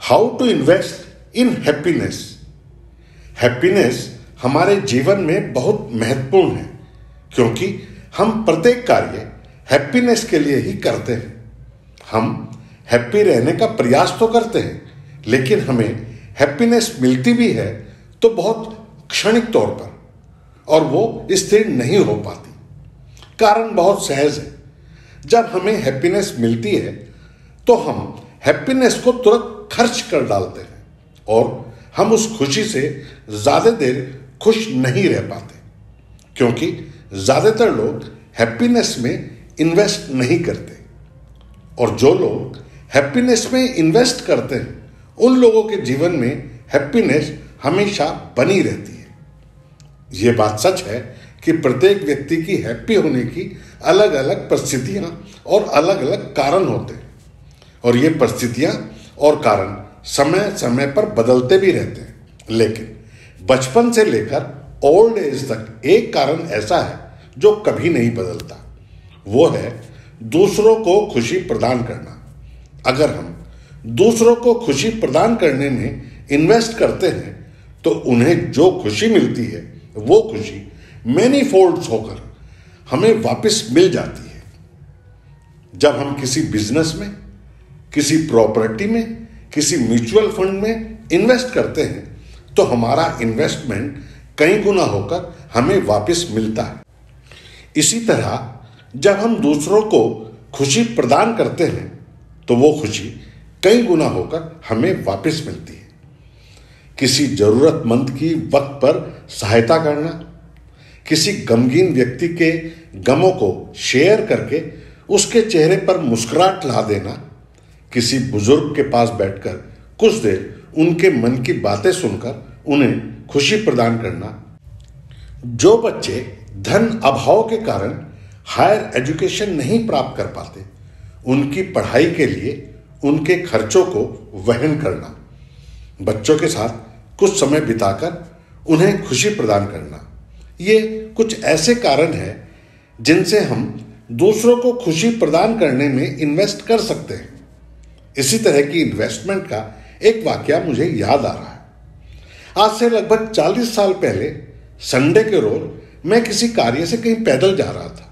How to invest in happiness. Happiness हमारे जीवन में बहुत महत्वपूर्ण है क्योंकि हम प्रत्येक कार्य हैप्पीनेस के लिए ही करते हैं। हम हैप्पी रहने का प्रयास तो करते हैं लेकिन हमें हैप्पीनेस मिलती भी है तो बहुत क्षणिक तौर पर, और वो स्थिर नहीं हो पाती। कारण बहुत सहज है। जब हमें हैप्पीनेस मिलती है तो हम हैप्पीनेस को तुरंत खर्च कर डालते हैं और हम उस खुशी से ज्यादा देर खुश नहीं रह पाते क्योंकि ज्यादातर लोग हैप्पीनेस में इन्वेस्ट नहीं करते, और जो लोग हैप्पीनेस में इन्वेस्ट करते हैं उन लोगों के जीवन में हैप्पीनेस हमेशा बनी रहती है। ये बात सच है कि प्रत्येक व्यक्ति की हैप्पी होने की अलग अलग परिस्थितियां और अलग अलग कारण होते हैं, और ये परिस्थितियां और कारण समय समय पर बदलते भी रहते हैं। लेकिन बचपन से लेकर ओल्ड एज तक एक कारण ऐसा है जो कभी नहीं बदलता, वो है दूसरों को खुशी प्रदान करना। अगर हम दूसरों को खुशी प्रदान करने में इन्वेस्ट करते हैं तो उन्हें जो खुशी मिलती है वो खुशी मैनी फोल्ड्स होकर हमें वापस मिल जाती है। जब हम किसी बिजनेस में, किसी प्रॉपर्टी में, किसी म्यूचुअल फंड में इन्वेस्ट करते हैं तो हमारा इन्वेस्टमेंट कई गुना होकर हमें वापस मिलता है। इसी तरह जब हम दूसरों को खुशी प्रदान करते हैं तो वो खुशी कई गुना होकर हमें वापस मिलती है। किसी जरूरतमंद की वक्त पर सहायता करना, किसी गमगीन व्यक्ति के गमों को शेयर करके उसके चेहरे पर मुस्कुराहट ला देना, किसी बुजुर्ग के पास बैठकर कुछ देर उनके मन की बातें सुनकर उन्हें खुशी प्रदान करना। जो बच्चे धन अभाव के कारण हायर एजुकेशन नहीं प्राप्त कर पाते उनकी पढ़ाई के लिए उनके खर्चों को वहन करना, बच्चों के साथ कुछ समय बिताकर उन्हें खुशी प्रदान करना, ये कुछ ऐसे कारण हैं जिनसे हम दूसरों को खुशी प्रदान करने में इन्वेस्ट कर सकते हैं। इसी तरह की इन्वेस्टमेंट का एक वाकया मुझे याद आ रहा है। आज से लगभग 40 साल पहले संडे के रोज मैं किसी कार्य से कहीं पैदल जा रहा था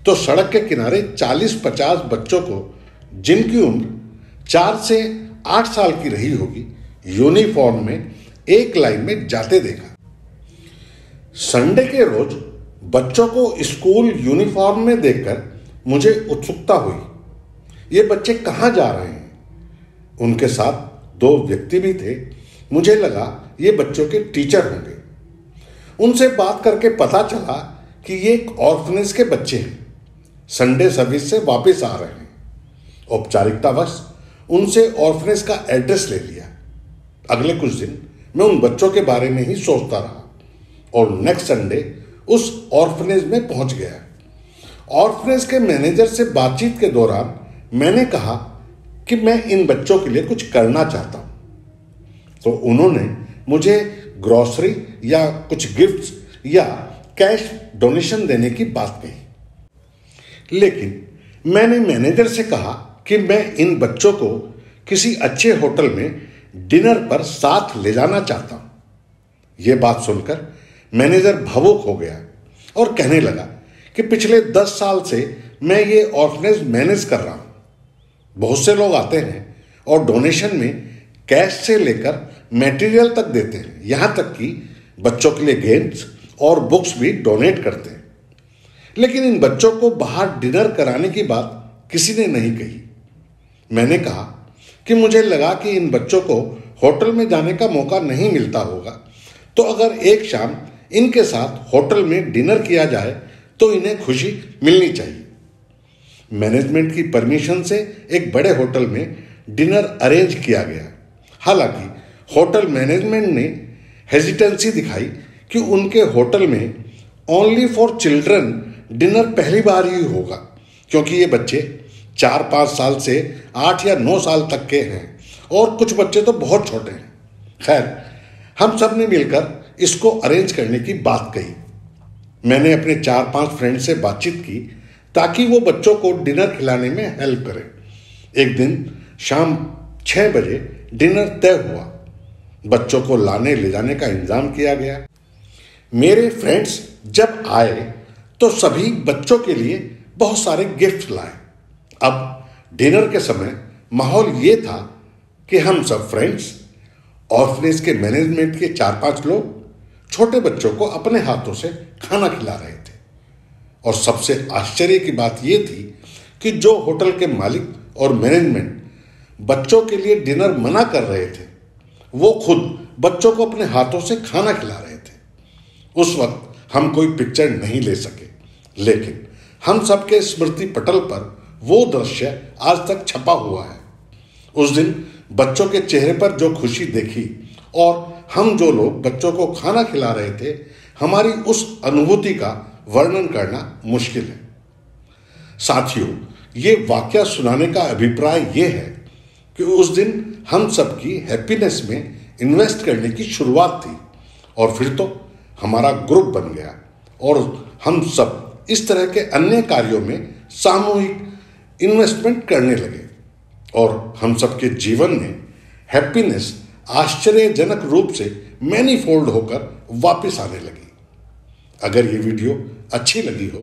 तो सड़क के किनारे 40-50 बच्चों को, जिनकी उम्र 4 से 8 साल की रही होगी, यूनिफॉर्म में एक लाइन में जाते देखा। संडे के रोज बच्चों को स्कूल यूनिफॉर्म में देखकर मुझे उत्सुकता हुई। ये बच्चे कहाँ जा रहे हैं? उनके साथ 2 व्यक्ति भी थे। मुझे लगा ये बच्चों के टीचर होंगे। उनसे बात करके पता चला कि ये एक ऑर्फनेज के बच्चे हैं, संडे सर्विस से वापस आ रहे हैं। औपचारिकतावश उनसे ऑर्फनेज का एड्रेस ले लिया। अगले कुछ दिन मैं उन बच्चों के बारे में ही सोचता रहा और नेक्स्ट संडे उस ऑर्फनेज में पहुंच गया। ऑर्फनेज के मैनेजर से बातचीत के दौरान मैंने कहा कि मैं इन बच्चों के लिए कुछ करना चाहता हूं, तो उन्होंने मुझे ग्रोसरी या कुछ गिफ्ट्स या कैश डोनेशन देने की बात कही। लेकिन मैंने मैनेजर से कहा कि मैं इन बच्चों को किसी अच्छे होटल में डिनर पर साथ ले जाना चाहता हूं। यह बात सुनकर मैनेजर भावुक हो गया और कहने लगा कि पिछले 10 साल से मैं ये ऑर्फनेज मैनेज कर रहा हूं। बहुत से लोग आते हैं और डोनेशन में कैश से लेकर मटेरियल तक देते हैं, यहां तक कि बच्चों के लिए गेम्स और बुक्स भी डोनेट करते हैं। लेकिन इन बच्चों को बाहर डिनर कराने की बात किसी ने नहीं कही। मैंने कहा कि मुझे लगा कि इन बच्चों को होटल में जाने का मौका नहीं मिलता होगा, तो अगर एक शाम इनके साथ होटल में डिनर किया जाए तो इन्हें खुशी मिलनी चाहिए। मैनेजमेंट की परमिशन से एक बड़े होटल में डिनर अरेंज किया गया। हालांकि होटल मैनेजमेंट ने हेजिटेंसी दिखाई कि उनके होटल में ओनली फॉर चिल्ड्रन डिनर पहली बार ही होगा, क्योंकि ये बच्चे 4-5 साल से 8 या 9 साल तक के हैं और कुछ बच्चे तो बहुत छोटे हैं। खैर, हम सब ने मिलकर इसको अरेंज करने की बात कही। मैंने अपने 4-5 फ्रेंड से बातचीत की ताकि वो बच्चों को डिनर खिलाने में हेल्प करें। एक दिन शाम 6 बजे डिनर तय हुआ। बच्चों को लाने ले जाने का इंतजाम किया गया। मेरे फ्रेंड्स जब आए तो सभी बच्चों के लिए बहुत सारे गिफ्ट लाए। अब डिनर के समय माहौल ये था कि हम सब फ्रेंड्स, ऑर्फनेज के मैनेजमेंट के 4-5 लोग छोटे बच्चों को अपने हाथों से खाना खिला रहे थे। और सबसे आश्चर्य की बात यह थी कि जो होटल के मालिक और मैनेजमेंट बच्चों के लिए डिनर मना कर रहे थे, वो खुद बच्चों को अपने हाथों से खाना खिला रहे थे। उस वक्त हम कोई पिक्चर नहीं ले सके, लेकिन हम सबके स्मृति पटल पर वो दृश्य आज तक छपा हुआ है। उस दिन बच्चों के चेहरे पर जो खुशी देखी और हम जो लोग बच्चों को खाना खिला रहे थे, हमारी उस अनुभूति का वर्णन करना मुश्किल है। साथियों, ये वाकया सुनाने का अभिप्राय ये है कि उस दिन हम सबकी हैप्पीनेस में इन्वेस्ट करने की शुरुआत थी और फिर तो हमारा ग्रुप बन गया और हम सब इस तरह के अन्य कार्यों में सामूहिक इन्वेस्टमेंट करने लगे और हम सबके जीवन में हैप्पीनेस आश्चर्यजनक रूप से मैनीफोल्ड होकर वापस आने लगी। अगर ये वीडियो अच्छी लगी हो